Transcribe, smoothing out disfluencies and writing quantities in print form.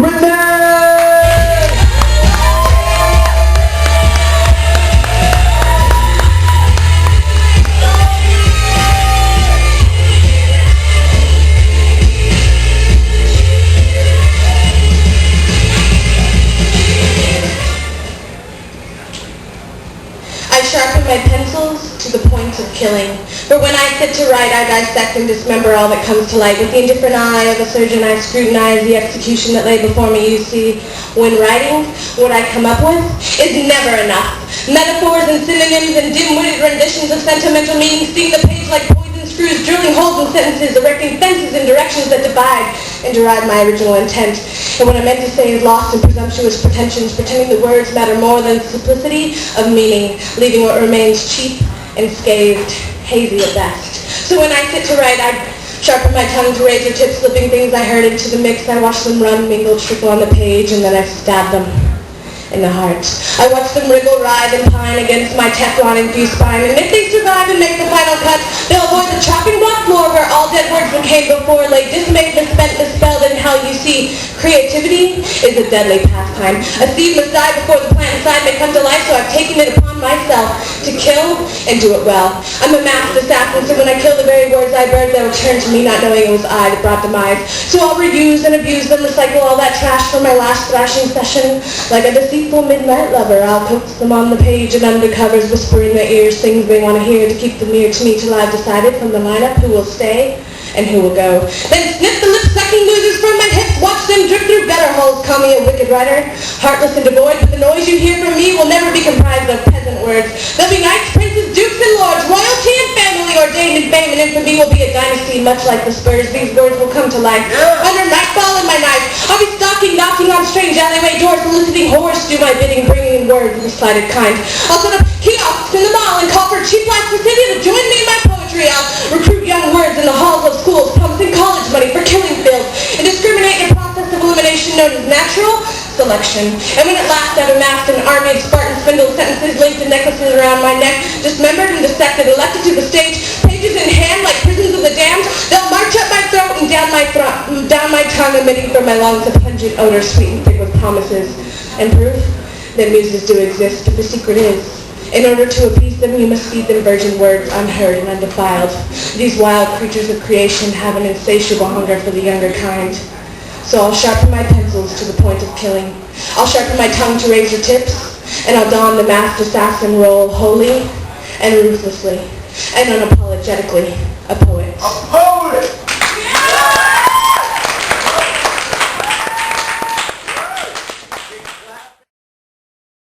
renea! I sharpen my pencils to the point of killing. For when I sit to write, I dissect and dismember all that comes to light. With the indifferent eye of a surgeon, I scrutinize the execution that lay before me. You see, when writing, what I come up with is never enough. Metaphors and synonyms and dim-witted renditions of sentimental meanings sting the page like poison screws, drilling holes in sentences, erecting fences in directions that divide and deride my original intent. And what I meant to say is lost in presumptuous pretensions, pretending the words matter more than simplicity of meaning, leaving what remains cheap and scathed, hazy at best. So when I sit to write, I sharpen my tongue to razor tips, slipping things I heard into the mix. I watch them run, mingle, trickle on the page, and then I stab them in the heart. I watch them wriggle, writhe, and pine against my Teflon-infused spine. And if they survive and make the final cut, they'll avoid the chopping block floor where all dead words that came before lay dismayed, misspent, misspelled in hell. You see, creativity is a deadly pastime. A seed must die before the plant inside may come to life, so I've taken it upon myself to kill and do it well. I'm a masked assassin, so when I kill the very words I burned, they'll return to me, not knowing it was I that brought demise. So I'll reuse and abuse them, recycle all that trash from my last thrashing session. Like a deceitful midnight lover, I'll coax them on the page and under covers, whisper in their ears things they want to hear to keep them near to me till I've decided from the lineup who will stay and who will go. Then snip the lip-sucking losers from my hips, watch them drip through gutter holes, call me a wicked writer, heartless and devoid, but the noise you hear from me will never be comprised of peasant words. There'll be knights, princes, dukes, and lords, royalty and family, ordained in fame, and infamy will be a dynasty, much like the Spurs. These words will come to life. Under nightfall in my knife, I'll be stalking, knocking on strange alleyway doors, soliciting whores to do my bidding, bringing in words of the slighted kind. I'll set up kiosks in the mall and call for cheap lights for city to join me in my poetry. I'll recruit young words in the halls of schools, promising college money for killing fields, and discriminate in a process of elimination known as natural selection. And when at last I've amassed an army of Spartan spindle sentences linked in necklaces around my neck, dismembered and dissected, elected to the stage, pages in hand like prisons of the damned, they'll march up my throat and down my tongue, emitting from my lungs a pungent odor sweet and thick with promises and proof that muses do exist. But the secret is, in order to appease them, you must feed them virgin words, unheard and undefiled. These wild creatures of creation have an insatiable hunger for the younger kind. So I'll sharpen my pencils to the point of killing. I'll sharpen my tongue to razor tips, and I'll don the masked assassin role wholly and ruthlessly and unapologetically a poet.